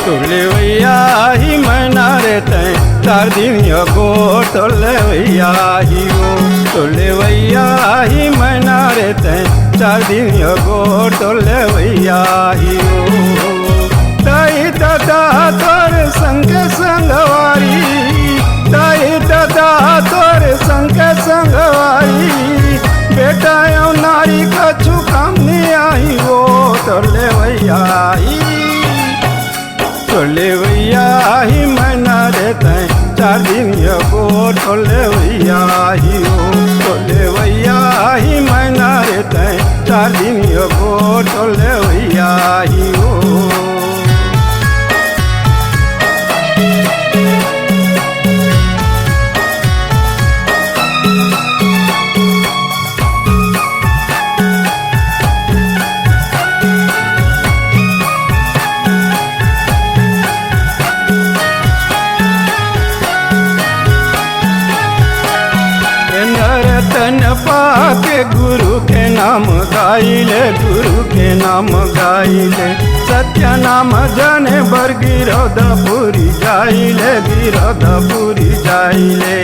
तुरले भैया ही मना रे तैं 4 दिन गो तुरले भैया ही गो तुरले भैया ही मना रे तैं 4 दिन गो तुरले भैया ही गो ताई दादा तोर संग संगवारी ताई दादा तोर संग संगवारी बेटा यो नारी कछु काम नहीं आई वो तुरले भैया ही तुरले भैया ही मना रे तैं 4 दिन गो तुरले भैया ही हो तुरले भैया ही मना रे तैं 4 दिन गो तुरले भैया ही हो तन पाके गुरु के नाम गाइले गुरु के नाम गाइले सत्य नाम जाने बर गिरौदपुरी जाइले गिरौदपुरी जाइले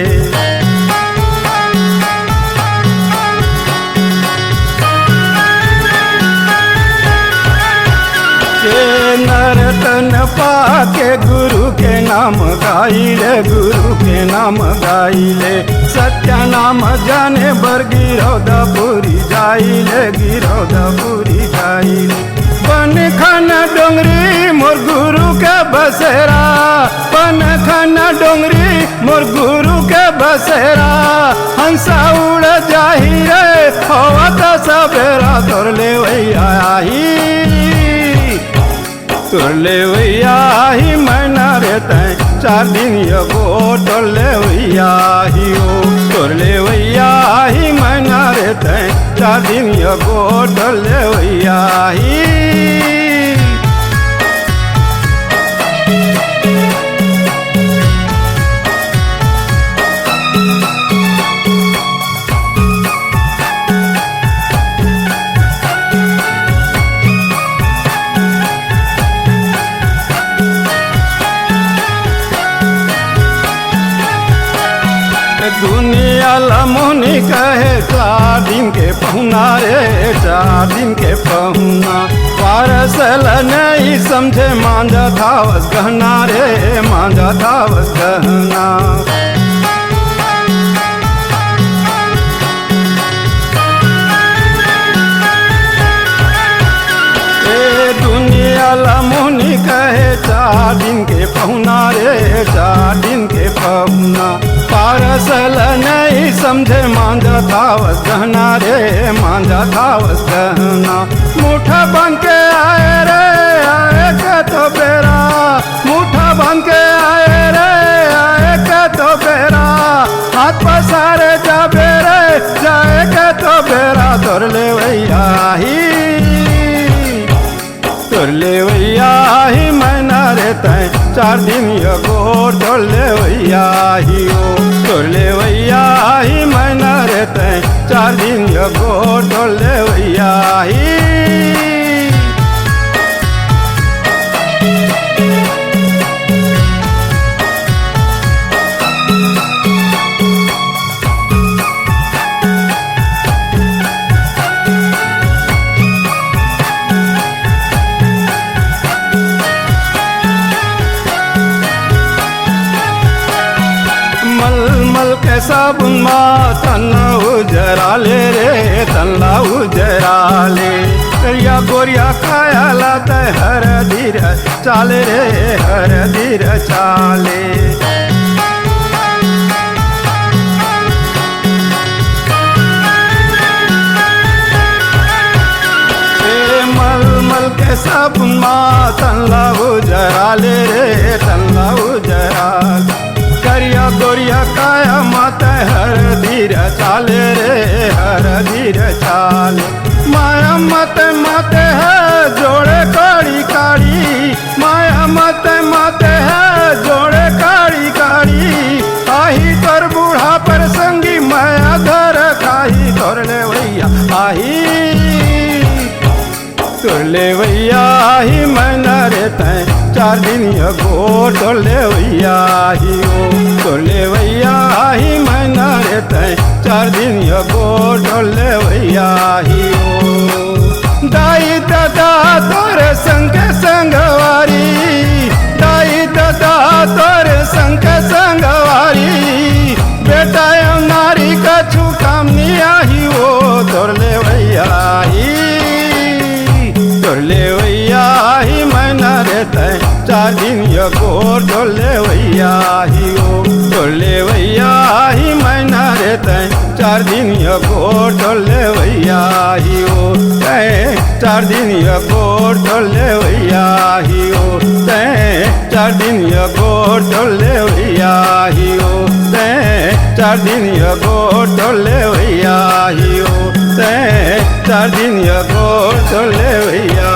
नरतन पाके गुरु के नाम गाइले गुरु के नाम गाइले सत्य नाम जाने बर गिरौदपुरी जाइले गिरौदपुरी जाइले बन खाना डोंगरी मोर गुरु के बसेरा बन खाना डोंगरी मोर गुरु के बसेरा हंसा उड़ जाही रे हवा तो सवेरा तुरले भैया ही तुरले भैया ही मना रे तैं 4 दिन गो तुरले भैया ही हो तुरले भैया ही मना रे तैं 4 दिन गो तुरले भैया ही दुनिया लमुनि कहे 4 दिन के पहुना रे 4 दिन के पहुना पारसल नहीं समझे मांझा धावस गहना रे मांझा धावस गहना दुनिया लमुनि कहे 4 दिन के पहुना रे 4 दिन के पहुना पारसल नहीं समझे मांझा धावस गहना रे मांझा धावस गहना मुठा बन के आए रे आए के तो बेरा मुठा बन के आए रे आए के तो बेरा हाथ पसारे जाबे रे जाए के तो बेरा तुरले भैया ही तुरले भैया ही मना रे तैं 4 दिन गो तुरले भैया ही हो तुरले भैया ही मना रे तैं 4 दिन गो तुरले भैया ही के साबुन मा तन्ना उजरा ले रे तन्ना उजरा ले करिया गोरिया काया लाता हर धीर चाले रे हर धीर चाले मल मल के साबुन मा तन्ना उजरा ले रे तन्ना उजरा करिया गोरिया काया माता हर धीर चाले रे हर धीर चाले माया मत माते है जोड़े काड़ी काड़ी माया मत माते है जोड़े काड़ी काड़ी आही कर बूढ़ा पर संगी माया घर खाही तोरले भैया आही तुरले भैया ही मना रे तैं चार दिन ये गोर डोले भैया ही ओ डोले भैया ही मैना रे तय चार दिन ये गोर डोले भैया ही ओ दाई दादा तोरे संग संगवारी दाई दादा तोरे संग संगवारी बेटा नारी कछु काम नहीं आही ओ तोरले भैया ही मैना रहता है चार दिन ये गोर डोले भैया ही ओ डोले भैया ही मैना रहता है चार दिन ये गोर डोले भैया ही ओ चार दिन ये गोर डोले भैया ही ओ चार दिन ये गोर डोले भैया ही ओ चार दिन ये गोर डोले भैया ही ओ चार दिन ये गोर डोले भैया